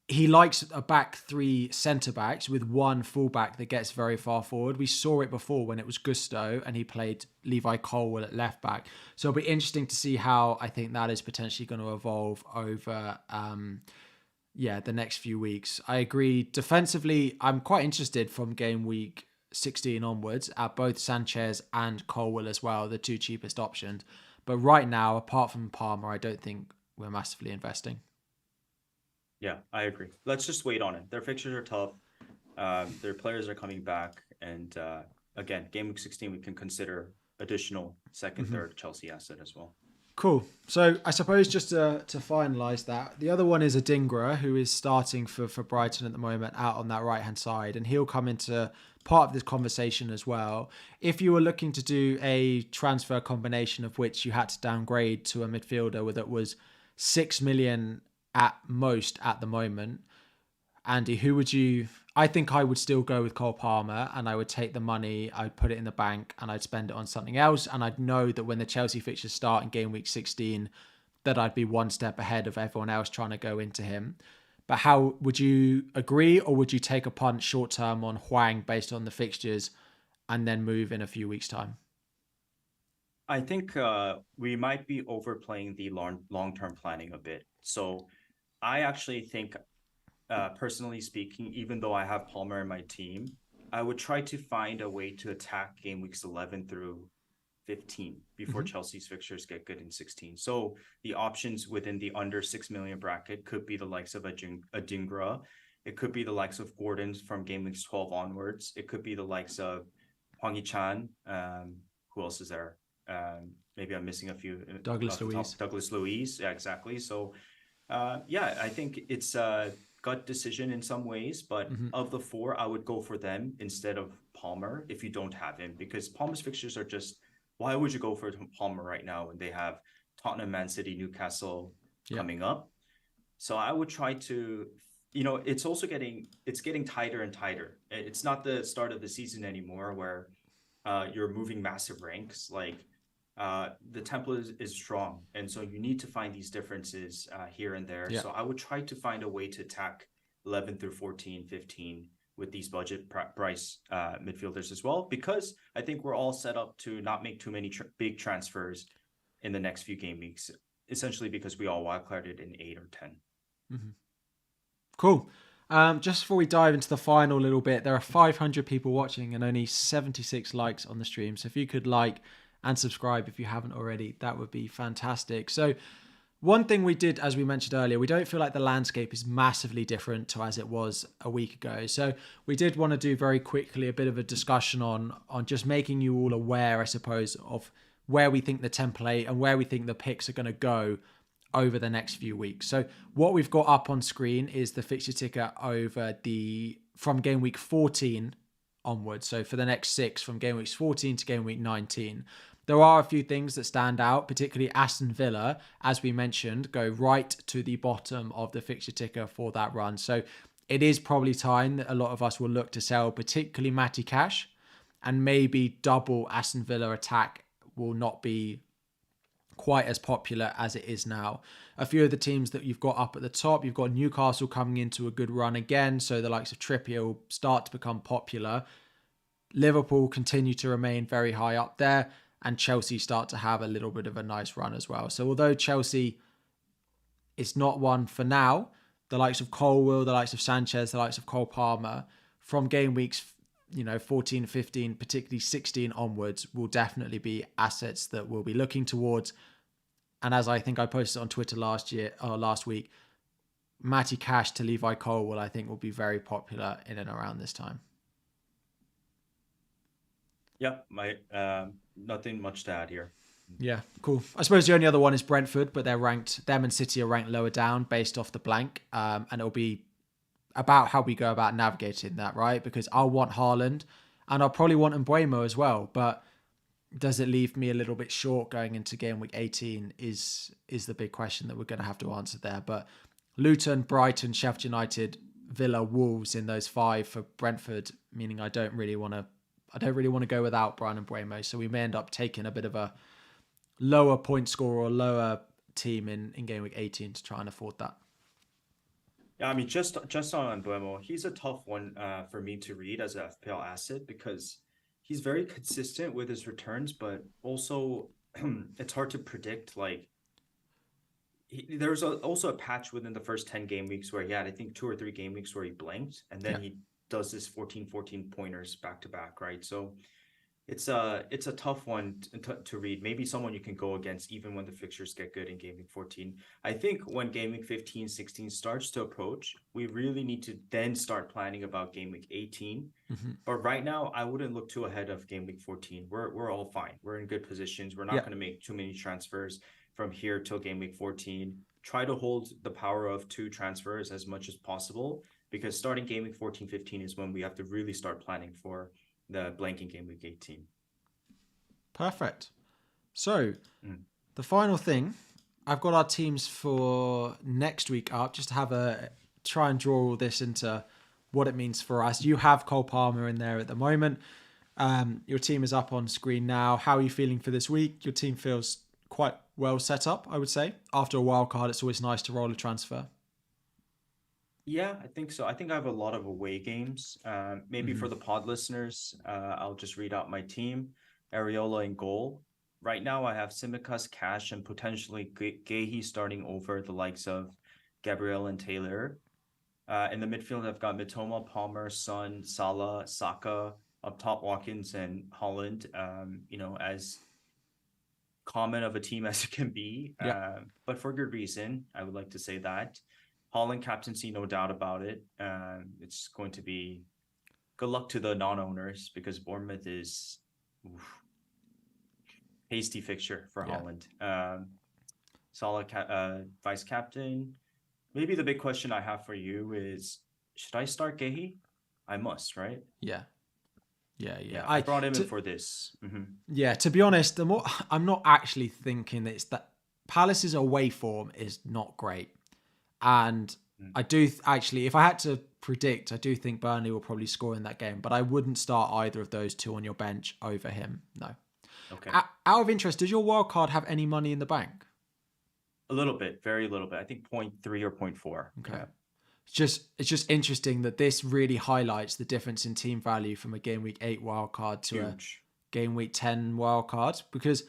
He likes a back three centre backs with one fullback that gets very far forward. We saw it before when it was Gusto and he played Levi Colwill at left back. So it'll be interesting to see how I think that is potentially going to evolve over the next few weeks. I agree. Defensively, I'm quite interested from game week 16 onwards at both Sanchez and Colwill as well, the two cheapest options. But right now, apart from Palmer, I don't think we're massively investing. Yeah, I agree. Let's just wait on it. Their fixtures are tough. Their players are coming back. And again, game week 16, we can consider additional second, third Chelsea asset as well. Cool. So I suppose just to finalise that, the other one is Adingra, who is starting for Brighton at the moment out on that right-hand side. And he'll come into part of this conversation as well. If you were looking to do a transfer combination of which you had to downgrade to a midfielder that was 6 million at most at the moment, Andy, who would you... I think I would still go with Cole Palmer and I would take the money, I'd put it in the bank and I'd spend it on something else. And I'd know that when the Chelsea fixtures start in game week 16, that I'd be one step ahead of everyone else trying to go into him. But how would you agree, or would you take a punt short term on Hwang based on the fixtures and then move in a few weeks' time? I think we might be overplaying the long-term planning a bit. So I actually think, personally speaking, even though I have Palmer in my team, I would try to find a way to attack game weeks 11 through 15 before Chelsea's fixtures get good in 16. So the options within the under 6 million bracket could be the likes of Adingra. It could be the likes of Gordon's from game weeks 12 onwards. It could be the likes of Hwang Chan. Who else is there? Maybe I'm missing a few. Douglas Luiz. Douglas Luiz. Yeah, exactly. So I think it's a gut decision in some ways, but of the four, I would go for them instead of Palmer if you don't have him, because Palmer's fixtures are just, why would you go for Palmer right now when they have Tottenham, Man City, Newcastle coming up? So I would try to, it's getting tighter and tighter. It's not the start of the season anymore where you're moving massive ranks. Like the template is strong. And so you need to find these differences here and there. Yeah. So I would try to find a way to attack 11 through 14, 15 with these budget price midfielders as well, because I think we're all set up to not make too many big transfers in the next few game weeks, essentially because we all wildcarded in 8 or 10. Cool. Just before we dive into the final little bit, there are 500 people watching and only 76 likes on the stream. So if you could like and subscribe if you haven't already, that would be fantastic. So one thing we did, as we mentioned earlier, we don't feel like the landscape is massively different to as it was a week ago. So we did want to do very quickly a bit of a discussion on just making you all aware, I suppose, of where we think the template and where we think the picks are going to go over the next few weeks. So what we've got up on screen is the fixture ticker from game week 14 onwards. So for the next 6, from game weeks 14 to game week 19. There are a few things that stand out, particularly Aston Villa, as we mentioned, go right to the bottom of the fixture ticker for that run. So it is probably time that a lot of us will look to sell, particularly Matty Cash, and maybe double Aston Villa attack will not be quite as popular as it is now. A few of the teams that you've got up at the top, you've got Newcastle coming into a good run again, so the likes of Trippier will start to become popular. Liverpool continue to remain very high up there, and Chelsea start to have a little bit of a nice run as well. So although Chelsea is not one for now, the likes of Colwill, the likes of Sanchez, the likes of Cole Palmer, from game weeks 14, 15, particularly 16 onwards, will definitely be assets that we'll be looking towards. And as I think I posted on Twitter last week, Matty Cash to Levi Colwill, I think, will be very popular in and around this time. Yeah, nothing much to add here. Yeah, cool. I suppose the only other one is Brentford, but they're ranked. Them and City are ranked lower down based off the blank, and it'll be about how we go about navigating that, right? Because I'll want Haaland, and I'll probably want Mbuemo as well. But does it leave me a little bit short going into game week 18? Is the big question that we're going to have to answer there. But Luton, Brighton, Sheffield United, Villa, Wolves in those 5 for Brentford, meaning I don't really want to go without Bryan Mbuemo. So we may end up taking a bit of a lower point score or lower team in game week 18 to try and afford that. Yeah, I mean, just on Mbuemo, he's a tough one for me to read as a FPL asset because he's very consistent with his returns, but also it's hard to predict. Like, there's also a patch within the first 10 game weeks where he had, I think, 2 or 3 game weeks where he blanked, and then he does this 14 pointers back to back, right? So it's a tough one to read. Maybe someone you can go against even when the fixtures get good in game week 14. I think when game week 15, 16 starts to approach, we really need to then start planning about game week 18. Mm-hmm. But right now, I wouldn't look too ahead of game week 14. We're all fine. We're in good positions. We're not going to make too many transfers from here till game week 14. Try to hold the power of 2 transfers as much as possible, because starting game week 14, 15 is when we have to really start planning for the blanking game week 18. Perfect. So the final thing, I've got our teams for next week up, just to have try and draw all this into what it means for us. You have Cole Palmer in there at the moment. Your team is up on screen now. How are you feeling for this week? Your team feels quite well set up, I would say. After a wild card, it's always nice to roll a transfer. Yeah, I think so. I think I have a lot of away games. Maybe for the pod listeners, I'll just read out my team. Areola in goal. Right now, I have Tsimikas, Cash, and potentially Gehi starting over the likes of Gabriel and Taylor. In the midfield, I've got Mitoma, Palmer, Son, Salah, Saka. Up top, Watkins and Holland. As common of a team as it can be, but for good reason. I would like to say that. Holland captaincy, no doubt about it. It's going to be good luck to the non-owners because Bournemouth is hasty fixture for Holland. Salah vice captain. Maybe the big question I have for you is, should I start Gehi? I must, right? Yeah. I brought him in for this. Mm-hmm. Yeah, to be honest, I'm not actually thinking that Palace's away form is not great. And I do actually, if I had to predict, I do think Burnley will probably score in that game, but I wouldn't start either of those 2 on your bench over him. No. Okay. Out of interest, does your wild card have any money in the bank? A little bit, very little bit. I think 0.3 or 0.4. Okay. Yeah. It's just interesting that this really highlights the difference in team value from a game week 8 wild card to a game week 10 wild card, because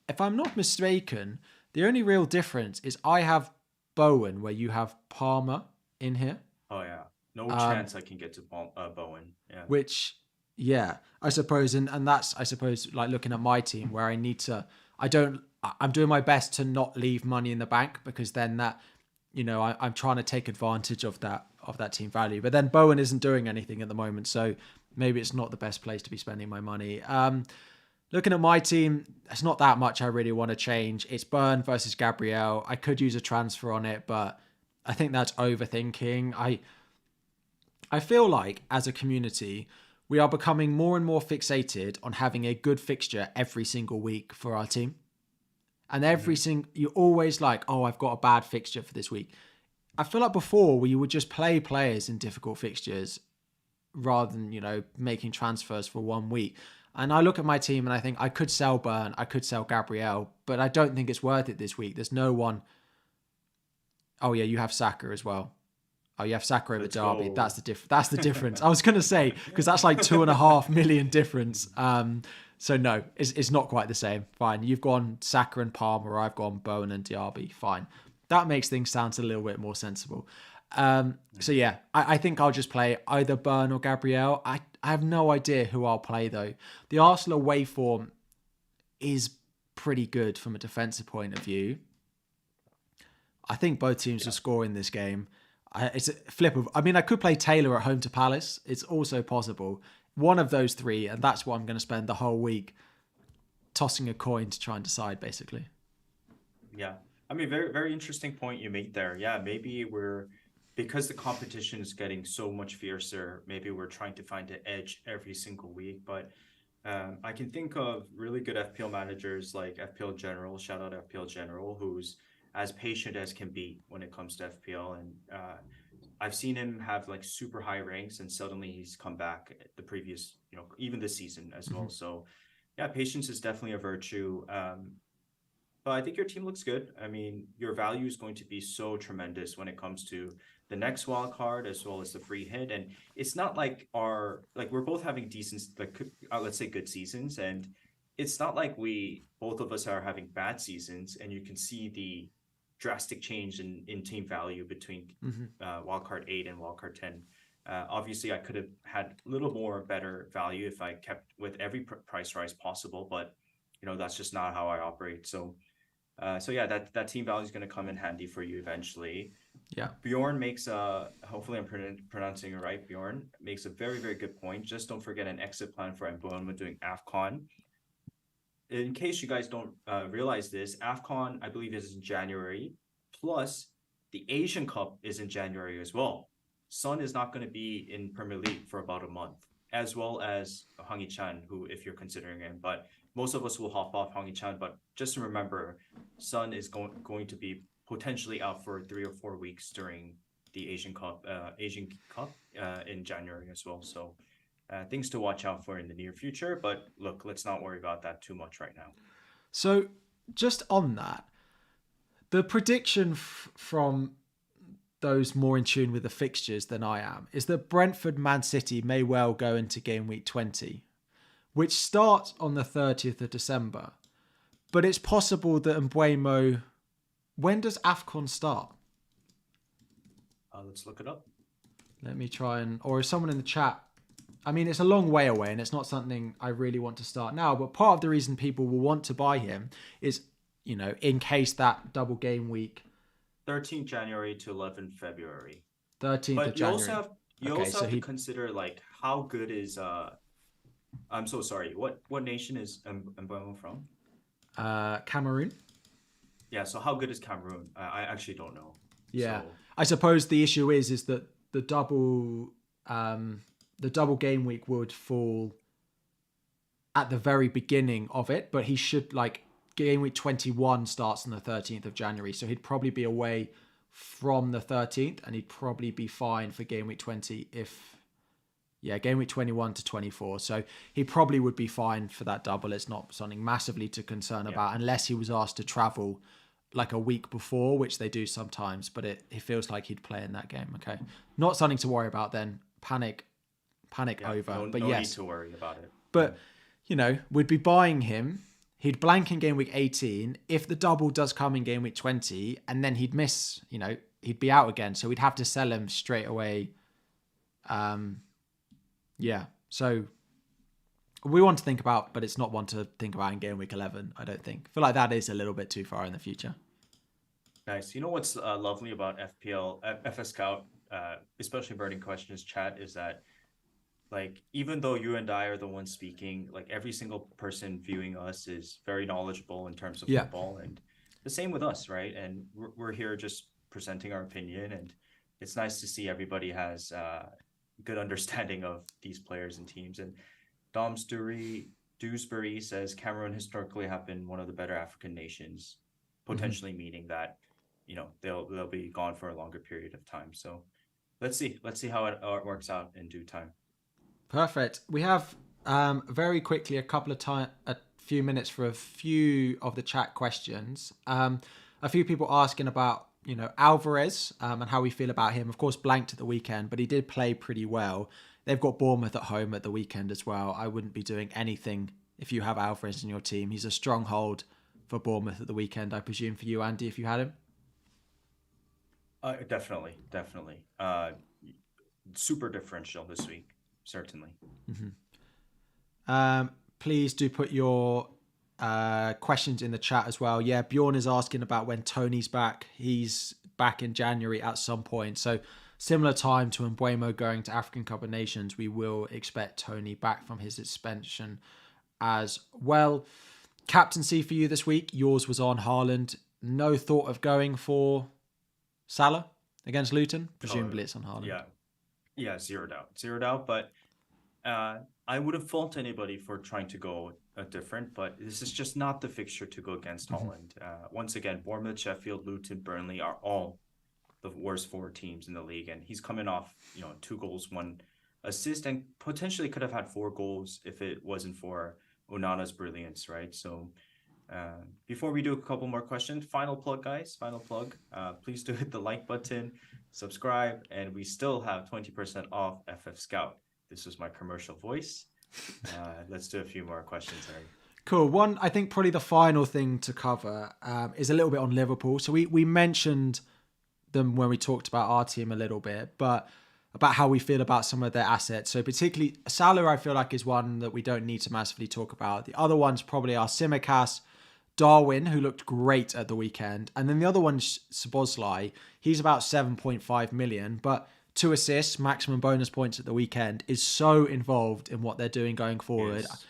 if I'm not mistaken, the only real difference is I have Bowen where you have Palmer in here. Oh yeah, no chance I can get to Bowen. Yeah, which I suppose, and that's, I suppose, like looking at my team where I'm doing my best to not leave money in the bank, because then that, I'm trying to take advantage of that team value. But then Bowen isn't doing anything at the moment, so maybe it's not the best place to be spending my money. Looking at my team, it's not that much I really want to change. It's Burn versus Gabriel. I could use a transfer on it, but I think that's overthinking. I feel like as a community, we are becoming more and more fixated on having a good fixture every single week for our team. And you're always like, oh, I've got a bad fixture for this week. I feel like before we would just play players in difficult fixtures rather than, making transfers for 1 week. And I look at my team and I think I could sell Burn, I could sell Gabriel, but I don't think it's worth it this week. There's no one. Oh yeah, you have Saka as well. Oh, you have Saka over Derby. That's the difference. I was going to say, because that's like 2.5 million difference. So no, it's not quite the same. Fine. You've gone Saka and Palmer. I've gone Bowen and Diaby. Fine. That makes things sound a little bit more sensible. So yeah, I think I'll just play either Burn or Gabriel. I have no idea who I'll play though. The Arsenal away form is pretty good from a defensive point of view. I think both teams will score in this game. It's a flip of. I mean, I could play Taylor at home to Palace. It's also possible. One of those three, and that's what I'm going to spend the whole week tossing a coin to try and decide, basically. Yeah. I mean, very, very interesting point you made there. Yeah, maybe because the competition is getting so much fiercer, maybe we're trying to find an edge every single week. But I can think of really good FPL managers like FPL General, shout out FPL General, who's as patient as can be when it comes to FPL. And I've seen him have like super high ranks, and suddenly he's come back the previous, even this season as well. So yeah, patience is definitely a virtue. But I think your team looks good. I mean, your value is going to be so tremendous when it comes to the next wild card as well as the free hit. And it's not like we're both having decent, let's say good seasons. And it's not like both of us are having bad seasons. And you can see the drastic change in team value between wildcard 8 and wildcard 10. Obviously, I could have had a little more better value if I kept with every price rise possible. But, that's just not how I operate. So yeah, that team value is going to come in handy for you eventually. Yeah. Bjorn makes hopefully I'm pronouncing it right. Bjorn makes a very, very good point. Just don't forget an exit plan for Mboma doing AFCON. In case you guys don't realize this, AFCON, I believe, is in January. Plus, the Asian Cup is in January as well. Son is not going to be in Premier League for about a month, as well as Hwang Chan, who, if you're considering him, but most of us will hop off Hwang Chan. But just to remember, Son is going to be potentially out for 3 or 4 weeks during the Asian Cup in January as well. So things to watch out for in the near future. But look, let's not worry about that too much right now. So just on that, the prediction from those more in tune with the fixtures than I am is that Brentford Man City may well go into game week 20, which starts on the 30th of December. But it's possible that Mbeumo... When does AFCON start? Let's look it up. Let me try or is someone in the chat... I mean, it's a long way away and it's not something I really want to start now, but part of the reason people will want to buy him is, in case that double game week... 13th January to 11th February. 13th of January. You also have to consider, how good is... I'm so sorry. What nation is Mbeumo from? Cameroon. Yeah, so how good is Cameroon? I actually don't know. Yeah, so... I suppose the issue is that the double game week would fall at the very beginning of it, but he should game week 21 starts on the 13th of January, so he'd probably be away from the 13th, and he'd probably be fine for game week 20 game week 21 to 24. So he probably would be fine for that double. It's not something massively to concern about unless he was asked to travel a week before, which they do sometimes, but it feels like he'd play in that game. Okay. Not something to worry about then. Panic over. But no yes. Need to worry about it. But, we'd be buying him. He'd blank in game week 18. If the double does come in game week 20, and then he'd miss, he'd be out again. So we'd have to sell him straight away. So we want to think about, but it's not one to think about in game week 11, I don't think. I feel like that is a little bit too far in the future. Nice. You know what's lovely about FPL, FFScout, especially Burning Questions chat, is that even though you and I are the ones speaking, every single person viewing us is very knowledgeable in terms of football, and the same with us, right? And we're here just presenting our opinion, and it's nice to see everybody has good understanding of these players and teams. And Dewsbury says Cameroon historically have been one of the better African nations, potentially meaning that they'll be gone for a longer period of time. So let's see how it works out in due time. Perfect. We have very quickly a few minutes for a few of the chat questions. A few people asking about Alvarez and how we feel about him. Of course, blanked at the weekend, but he did play pretty well. They've got Bournemouth at home at the weekend as well. I wouldn't be doing anything if you have Alvarez in your team. He's a stronghold for Bournemouth at the weekend, I presume, for you, Andy, if you had him. Definitely. Super differential this week, certainly. Please do put your questions in the chat as well. Yeah, Bjorn is asking about when Tony's back. He's back in January at some point. So similar time to Mbuemo going to African Cup of Nations, we will expect Tony back from his suspension as well. Captaincy for you this week. Yours was on Haaland. No thought of going for Salah against Luton? Presumably it's on Haaland. Yeah, zeroed out. But I wouldn't fault anybody for trying to go different, but this is just not the fixture to go against Holland. Once again, Bournemouth, Sheffield, Luton, Burnley are all the worst 4 teams in the league, and he's coming off 2 goals, 1 assist, and potentially could have had 4 goals if it wasn't for Onana's brilliance, right? So before we do a couple more questions, final plug, guys. Please do hit the like button, subscribe, and we still have 20% off FFScout. This was my commercial voice. Let's do a few more questions, Harry. Cool. One, I think probably the final thing to cover is a little bit on Liverpool. So we mentioned them when we talked about our team a little bit, but about how we feel about some of their assets. So particularly Salah, I feel like is one that we don't need to massively talk about. The other ones probably are Tsimikas, Darwin, who looked great at the weekend. And then the other one's Szoboszlai. He's about 7.5 million, but 2 assists, maximum bonus points at the weekend, is so involved in what they're doing going forward. Yes.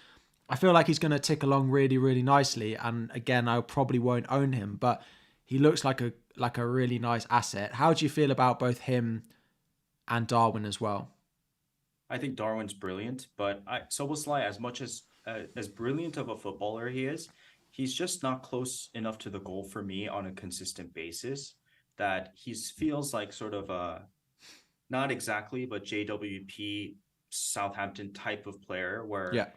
I feel like he's going to tick along really, really nicely. And again, I probably won't own him, but he looks like a really nice asset. How do you feel about both him and Darwin as well? I think Darwin's brilliant, but Szoboszlai, as much as brilliant of a footballer he is, he's just not close enough to the goal for me on a consistent basis. That he feels like sort of a, not exactly, but JWP Southampton type of player where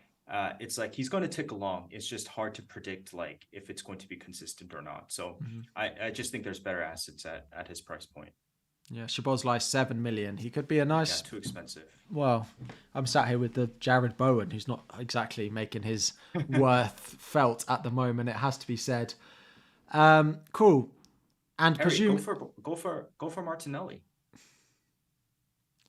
it's like he's going to tick along. It's just hard to predict like if it's going to be consistent or not. So I just think there's better assets at his price point. Yeah, Szoboszlai 7 million. He could be a nice. Yeah, too expensive. Well, I'm sat here with the Jared Bowen, who's not exactly making his worth felt at the moment. It has to be said. Cool. And Harry, go for Martinelli.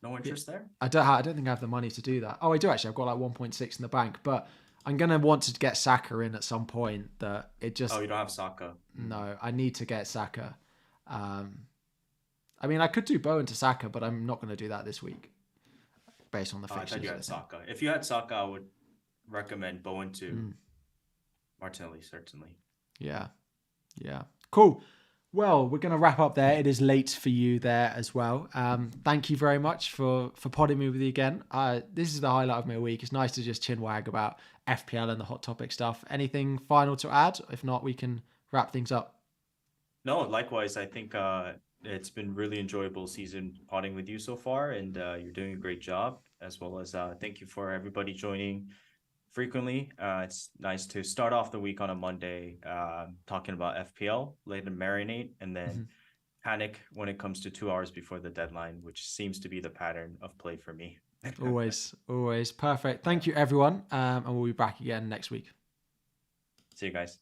No interest there? I don't think I have the money to do that. Oh, I do actually. I've got like 1.6 in the bank, but I'm gonna want to get Saka in at some point. That it just. Oh, you don't have Saka? No, I need to get Saka. I mean, I could do Bowen to Saka, but I'm not going to do that this week, based on the fixtures. I thought you had Saka. If you had Saka, I would recommend Bowen to Martinelli, certainly. Yeah. Cool. Well, we're going to wrap up there. It is late for you there as well. Thank you very much for podding me with you again. This is the highlight of my week. It's nice to just chinwag about FPL and the hot topic stuff. Anything final to add? If not, we can wrap things up. No, likewise. I think it's been really enjoyable season podding with you so far, and you're doing a great job, as well as thank you for everybody joining frequently. It's nice to start off the week on a Monday talking about FPL, let them marinate, and then panic when it comes to 2 hours before the deadline, which seems to be the pattern of play for me. Always perfect. Thank you, everyone, and we'll be back again next week. See you guys.